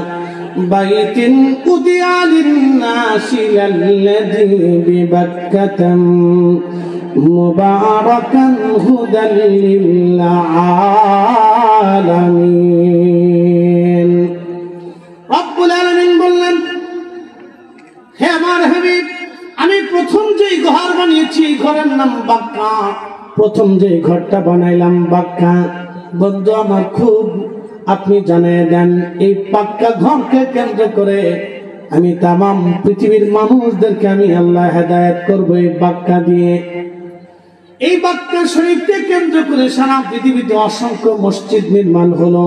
বাইতিন উদিয়া লিন-নাসি লাল্লাযী বিবাক্কাতা মুবারাকান হুদাল লিল আলামিন। রব্বুল আলামিন বললেন, হে আমার হাবিব, আমি প্রথম যে ঘর বানিয়েছি এই ঘরের নাম বাক্কা। প্রথম যে ঘরটা বানাইলাম বাক্কা। বন্ধু আমার, খুব আপনি জানিয়ে দেন, এই পাক্কা ঘরকে কেন্দ্র করে আমি তামাম পৃথিবীর মানুষদেরকে আমি আল্লাহ হেদায়েত করবো এই বাক্কা দিয়ে। এই বাক্কা শরীফকে কেন্দ্র করে সারা পৃথিবীতে অসংখ্য মসজিদ নির্মাণ হলো।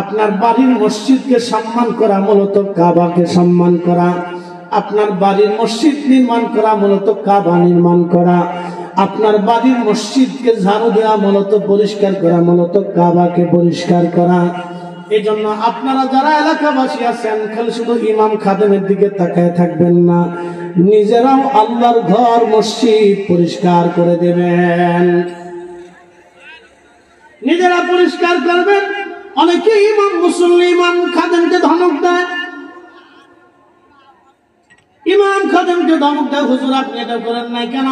আপনার বাড়ির মসজিদকে সম্মান করা মূলত কাবাকে সম্মান করা। আপনার বাড়ির মসজিদ নির্মাণ করা মূলত কাবা নির্মাণ করা। আপনার বাড়ির মসজিদকে ঝাড়ু দেওয়া মূলত পরিষ্কার করা, মূলত কাবাকে পরিষ্কার করা। এই জন্য আপনারা যারা এলাকাবাসী আছেন, খালি শুধু ইমাম খাদেমের দিকে তাকায় থাকবেন না, নিজেরাও আল্লাহর ঘর মসজিদ পরিষ্কার করে দেবেন, নিজেরা পরিষ্কার করবেন। অনেকে ইমাম মুসল্লি ইমাম খাদেমকে ধমক দেয়, ইমাম খাদেমকে ধমক দেয়, হুজুর আপনি এটা করেন নাই কেন?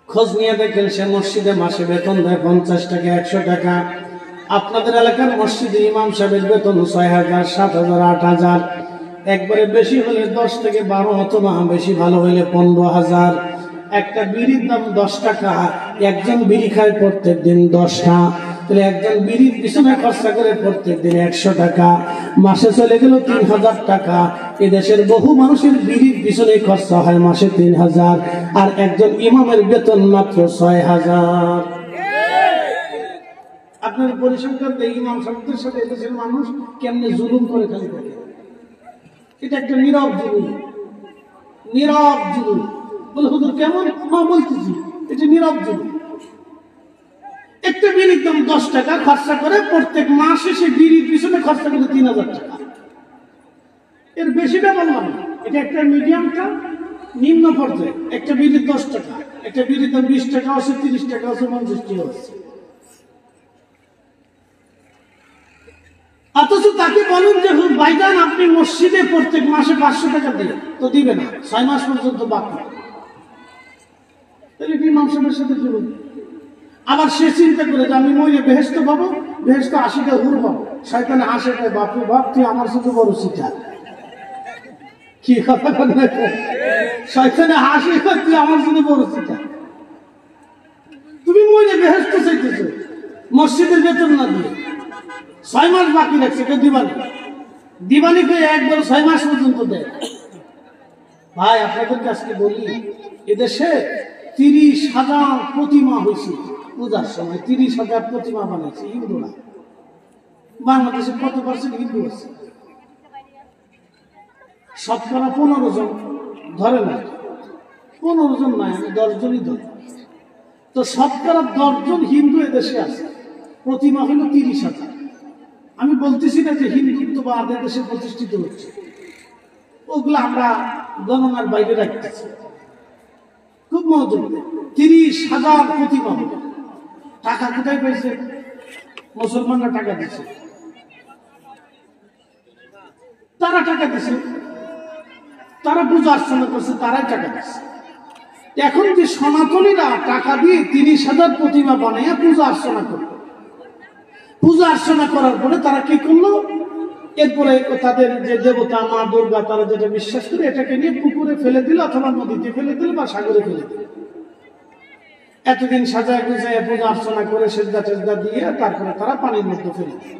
খোঁজ নিয়ে দেখেন সে মসজিদে মাসে বেতন দেয় 50 টাকা 100 টাকা। আপনাদের এলাকার মসজিদে ইমাম সাহেবের বেতন 6000 7000 8000, একবারে বেশি হলে 10 থেকে 12, অথবা বেশি ভালো হলে 15000। একটা বিড়ির দাম 10 টাকা, একজন বিড়ি খায় প্রত্যেক দিন 10টা, তাহলে একজন বিড়ির পিছনে খরচা করে প্রত্যেক দিন 100 টাকা, মাসে চলে গেল 3000 টাকা। এদেশের বহু মানুষের বিড়ির পিছনে খরচা হয় মাসে 3000, আর একজন ইমামের বেতন মাত্র 6000। আপনার পরিসংখ্যান ইমাম সাহেবদের সাথে এদেশের মানুষ কেমনে জুলুম করে খালি থাকে। এটা একটা নীরব জুলুম, নীরব জুলুম। বলে হুজুর কেমন? বলতেছি এটা নীরব জুলুম। একটা বিড়ির দাম 10 টাকা, খরচা করে প্রত্যেক মাসে সে বিড়ির পিছনে খরচা করে 3000 টাকা। এর বেশিটা বললাম না, এটা একটা মিডিয়ামটা নিম্ন পর্যায়ে। একটা বিড়ির 10 টাকা, একটা বিড়ির দাম 20 টাকা আছে, 30 টাকা আছে, 50 টাকা আছে। অথচ তাকে বলুন যে ভাইজান আপনি মসজিদে প্রত্যেক মাসে 500 টাকা দিয়ে, তো দিবে না, 6 মাস পর্যন্ত বাকি। তাহলে কি মানুষের সাথে জুলুম। আবার সে চিন্তা করে যে আমি মইলে বেহেশত পাবো, বেহেশত 80টা হুর পাবো। শয়তানে হাসে, বাপরে বাপ তুই আমার সাথে বড় শিকার। কি কথা বলে শয়তানে হাসে, তুই আমার সাথে বড় শিকার। তুমি মইলে বেহেশত চাইতেছো মসজিদের বেতন না দিয়ে, 6 মাস বাকি রাখছে, কেউ দিবানি দিবানি করে একবার 6 মাস পর্যন্ত দেয়। ভাই আপনাদের কাছে বলি, এদেশে 30,000 প্রতিমা হয়েছে পূজার সময়। 30,000 প্রতিমা বানাইছে হিন্দুরা। বাংলাদেশে কত % হিন্দু আছে? শতকরা 15 জন, ধরে না 15 জন নয়, আমি 10 জনই ধরি। তো শতকরা 10 জন হিন্দু এদেশে আছে, প্রতিমা হলো 30,000। আমি বলতেছি না যে হিন্দুত্ব বা আদের দেশে প্রতিষ্ঠিত হচ্ছে, ওগুলো আমরা গণনার বাইরে রাখতেছি। খুব মজা, 30,000 প্রতিমা হলো। টাকা কোথায় পেয়েছে? মুসলমানরা টাকা দিচ্ছে, তারা টাকা দিচ্ছে, তারা পূজা অর্চনা করছে, তারাই টাকা দিচ্ছে। এখন যে সনাতনীরা টাকা দিয়ে 30,000 প্রতিমা বানাইয়া পূজা অর্চনা করবে, পূজা অর্চনা করার পরে তারা কি করলো? এরপরে তাদের যে দেবতা মা দুর্গা, তারা যেটা বিশ্বাস করে, এটাকে নিয়ে পুকুরে ফেলে দিল, অথবা নদীতে ফেলে দিল, বা সাগরে ফেলে দিল। এতদিন সাজায় গুজায় পূজা অর্চনা করে সেজদা টেজদা দিয়ে তারপরে তারা পানির মধ্যে ফেলে দিল।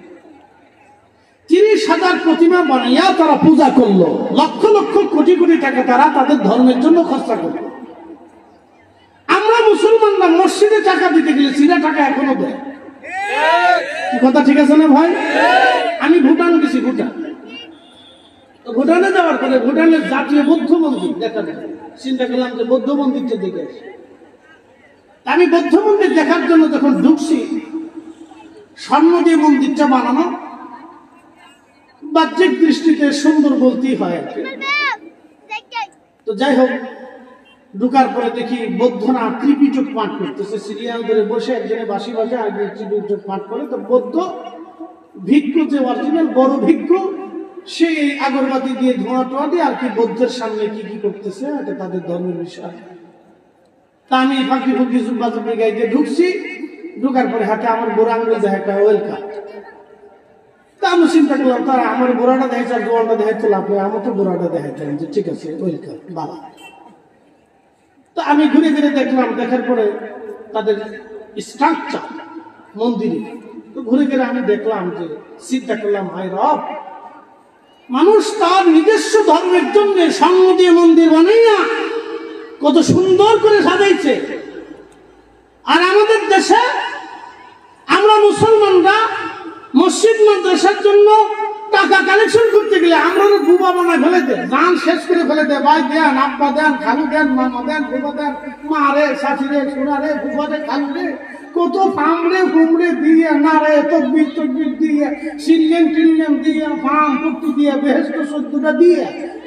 30,000 প্রতিমা বানাইয়া তারা পূজা করলো, লক্ষ লক্ষ কোটি কোটি টাকা তারা তাদের ধর্মের জন্য খরচা করলো। আমরা মুসলমানরা মসজিদে টাকা দিতে গেলে সিধা টাকা এখনো দেয়। কথা ঠিক আছে না ভাই? আমি ভুটান গেছি, ভুটানে যাওয়ার পরে ভুটানের জাতীয় বৌদ্ধ মন্দির দেখা যায়। চিন্তা করলাম যে বৌদ্ধ মন্দিরটা দেখে আসি। আমি বৌদ্ধ মন্দির দেখার জন্য যখন ঢুকছি, স্বর্ণ দিয়ে মন্দিরটা বানানো, বাহ্যিক দৃষ্টিতে সুন্দর বলতেই হয় আর কি। তো যাই হোক, ঢুকার পরে দেখি বৌদ্ধরা ত্রিপিটক পাঠ করতেছে, সিরিয়াল ধরে বসে, একজনে বাঁশি বাজে আর ত্রিপিটক পাঠ করে। তো বৌদ্ধ ভিক্ষু, যে অরিজিনাল বড় ভিক্ষু, সে আগরবাতি দিয়ে ধোঁয়া টোয়া দিয়ে আর কি বৌদ্ধের সামনে কি কি করতেছে, এটা তাদের ধর্মের বিষয়। তা আমি ফাঁকি ফুকি জুব্বা জুব্বি গাইতে ঢুকছি, ঢুকার পরে হাতে আমার বুড়া আঙুল দেখা একটা ওয়েলকাম। তা আমি চিন্তা করলাম তারা আমার বুড়াটা দেখাচ্ছে আর দোয়ালটা দেখাইতে লাভ নেই, আমার তো বুড়াটা দেখাইতেন যে ঠিক আছে ওয়েলকাম বাবা। তো আমি ঘুরে ঘুরে দেখলাম, দেখার পরে তাদের স্ট্রাকচার মন্দিরে, তো ঘুরে ঘুরে আমি দেখলাম যে চিন্তা করলাম হায় রব, মানুষ তার নিজস্ব ধর্মের জন্য সঙ্গ দিয়ে মন্দির বানাইয়া কত সুন্দর করে সাজাইছে। আর আমাদের দেশে আমরা মুসলমানরা মসজিদ মাদ্রাসার জন্য টাকা কালেকশন করতে গেলে আমরা বুবা বানা ফেলে দেয়, গান শেষ করে ফেলে দেয়, ভাই দেন, আব্বা দেন, খালু দেন, মামা দেন, বুবা দেন, মা রে, শাশি রে, সোনা রে, বুবা রে, খালু রে, কত ফামড়ে ফুমড়ে দিয়ে, নারে তকবির তকবির দিয়ে, সিল্লেন টিল্লেন দিয়ে, ফাম পট্টি দিয়ে, বেহেস্ত 14টা দিয়ে,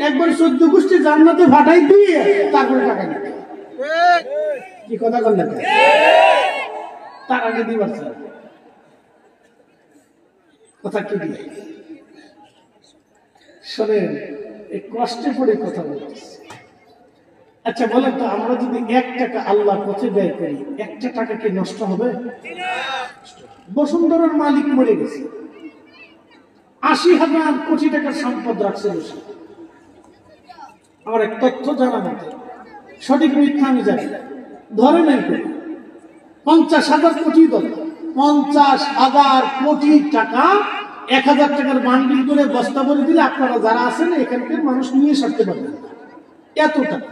একবার 14 গোষ্ঠী জান্নাতে ফাটাই দিয়ে তারপরে টাকা নিতে। কি কথা বললেন? তার আগে দিবার কথা কি দিয়ে শোনেন, এই কষ্টে পড়ে কথা বলতেছি। আচ্ছা বলেন তো, আমরা যদি 1 টাকা আল্লাহর পথে ব্যয় করি, 1টা টাকা কি নষ্ট হবে? বসুন্ধরার মালিক মরে গেছে, 80,000 কোটি টাকার সম্পদ রাখছে বসে। আমার এক তথ্য জানা মতে, সঠিক মিথ্যা আমি জানি, ধরে নেই করি 50,000 কোটি দরকার, 50,000 কোটি টাকা 1,000 টাকার বান্ডিল করে বস্তা ভরে দিলে আপনারা যারা আছেন এখানকার মানুষ নিয়ে সারতে পারবেন না, এত টাকা।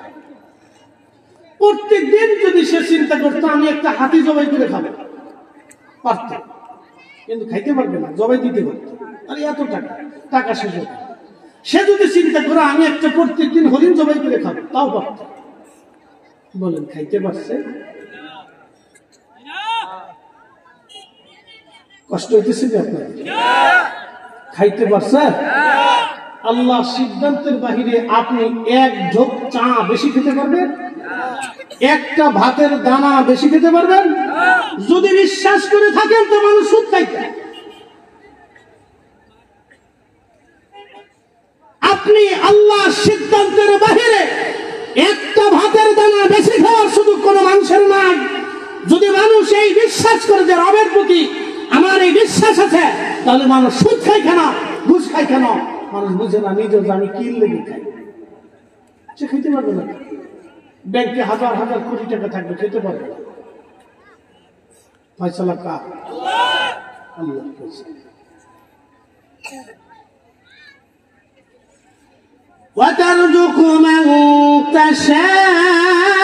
প্রত্যেক দিন যদি সে চিন্তা করতো আমি একটা হাতি জবাই করে খাবো, পারত, কিন্তু খাইতে পারবে না, জবাই দিতে পারতো, আর এত টাকা, টাকা শেষ হতো। সে যদি চিন্তা করে আমি একটা প্রত্যেক দিন হরিণ জবাই করে খাবো, তাও পারত। বলেন খাইতে পারছে? কষ্ট হইতেছে যে আপনার খাইতে পারছে? আল্লাহ সিদ্ধান্তের বাহিরে আপনি 1 ঢোক চা বেশি খেতে পারবেন? একটা ভাতের দানা বেশি খেতে পারবেন? যদি বিশ্বাস করে থাকেন তো মানুষ সুদ খাইতে। আপনি আল্লাহ সিদ্ধান্তের বাহিরে একটা ভাতের দানা বেশি খাওয়ার সুযোগ কোনো মানুষের নাই। যদি মানুষ এই বিশ্বাস করে যে রবের প্রতি আমার এই বিশ্বাস আছে, তাহলে মানুষ সুদ খায় কেন, ঘুষ খায় কেন? মানুষ বুঝে না নিজের যে আমি কি লেগে খাই, সে খেতে পারবে না। ব্যাংকে 1,000 কোটি টাকা থাকবে, খেতে পারবে না। ফয়সালা কার? আল্লাহ। وترزق من تشاء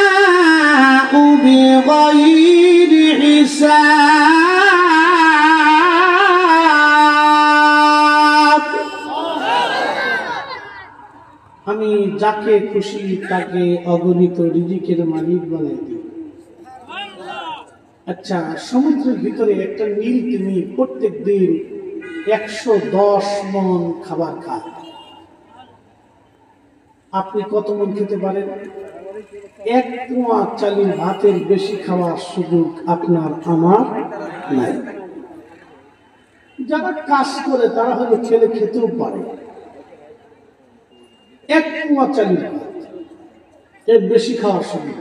بغير حساب। আমি যাকে খুশি তাকে অগণিত রিজিকের মালিক বানাই দিই। আচ্ছা, সমুদ্রের ভিতরে একটা নীল তিমি প্রত্যেক দিন 110 মণ খাবার খায়। আপনি কত মণ খেতে পারেন? 1 পোয়া চালের ভাতের বেশি খাওয়ার সুযোগ আপনার আমার নাই। যারা কাজ করে তারা হয়তো খেতেও পারে। 1 পোয়া চালের ভাত এর বেশি খাওয়ার সুযোগ।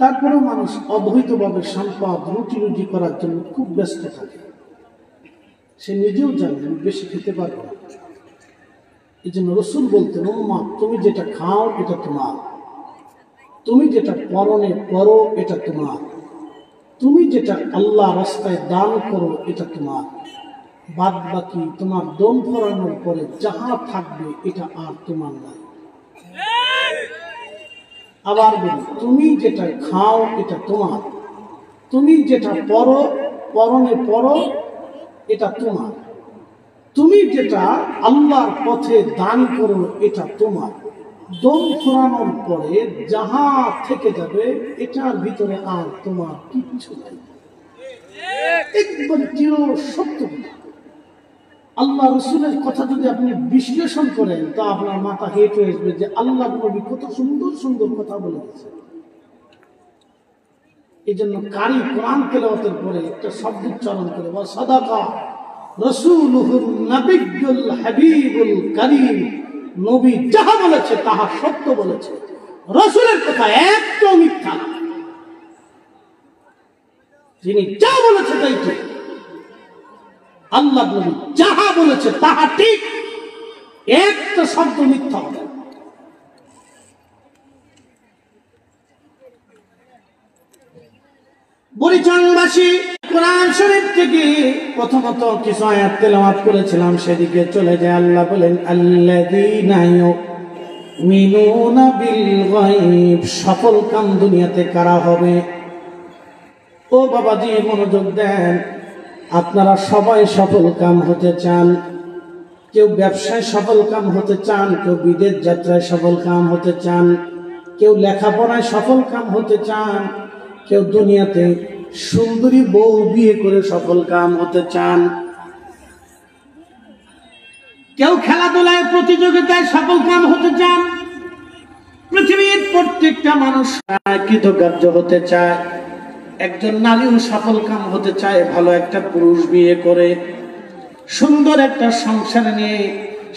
তারপরেও মানুষ অবৈধভাবে সম্পদ রুটি রুটি করার জন্য খুব ব্যস্ত থাকে। সে নিজেও জানে বেশি খেতে পারবে না। এই জন্য রসুল বলতেন, উম্মাহ তুমি যেটা খাও এটা তোমার, তুমি যেটা পরনে পরো এটা তোমার, তুমি যেটা আল্লাহ রাস্তায় দান করো এটা তোমার, বাদ বাকি তোমার দম ফরানোর পরে যাহা থাকবে এটা আর তোমার নয়। আবার বলি, তুমি যেটা খাও এটা তোমার, তুমি যেটা পরো পরনে পরো এটা তোমার, তুমি যেটা আল্লাহর পথে দান করো এটা তোমার। দম ফুরানোর পরে যাহা থেকে যাবে এটার ভিতরে আর তোমার কিচ্ছু নেই। একবারে চির সত্য কথা। আল্লাহ রসুলের কথা যদি আপনি বিশ্লেষণ করেন তা আপনার মাথা হেঁট হয়ে আসবে যে আল্লাহ নবী কত সুন্দর সুন্দর কথা বলে গেছে। এই জন্য কারি কোরআন তেলাওয়াতের পরে একটা শব্দ উচ্চারণ করে, ওয়া সাদাকা রাসূলুহুন নাবিয়্যুল হাবিবুল কারীম, নবী যাহা বলেছে তাহা সত্য বলেছে। রাসূলের কথা একদম মিথ্যা না। তিনি যা বলেছে তাই ঠিক, আল্লাহ নবী যাহা বলেছে তাহা ঠিক, একটা শব্দ মিথ্যা হবে না। বুড়িচংবাসী কোরআন শরীফ থেকে প্রথমত কিছু আয়াত তেলাওয়াত করেছিলাম, সেদিকে চলে যায়। আল্লাহ বলেন আল্লাযীনা ইউমিনুনা বিল গায়ব, সফল কাম দুনিয়াতে কারা হবে? ও বাবাজি মনোযোগ দেন, আপনারা সবাই সফল কাম হতে চান। কেউ ব্যবসায় সফল কাম হতে চান, কেউ বিদেশ যাত্রায় সফল কাম হতে চান, কেউ লেখাপড়ায় সফল কাম হতে চান, কেউ দুনিয়াতে সুন্দরী বউ বিয়ে করে সফল কাম হতে চান, কেউ খেলাধুলায় প্রতিযোগিতায় সফল কাম হতে চান। পৃথিবীর প্রত্যেকটা মানুষ কৃতকার্য হতে চায়। একজন নারীও সফল কাম হতে চায়, ভালো একটা পুরুষ বিয়ে করে সুন্দর একটা সংসার নিয়ে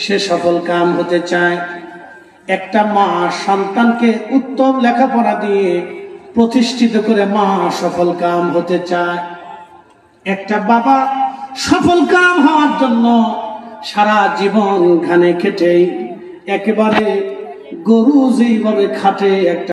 সে সফল কাম হতে চায়। একটা মা সন্তানকে উত্তম লেখাপড়া দিয়ে প্রতিষ্ঠিত করে মা সফল কাম হতে চায়। একটা বাবা সফল কাম হওয়ার জন্য সারা জীবন ঘানে খেটে, একেবারে গরু যেইভাবে খাটে, একটা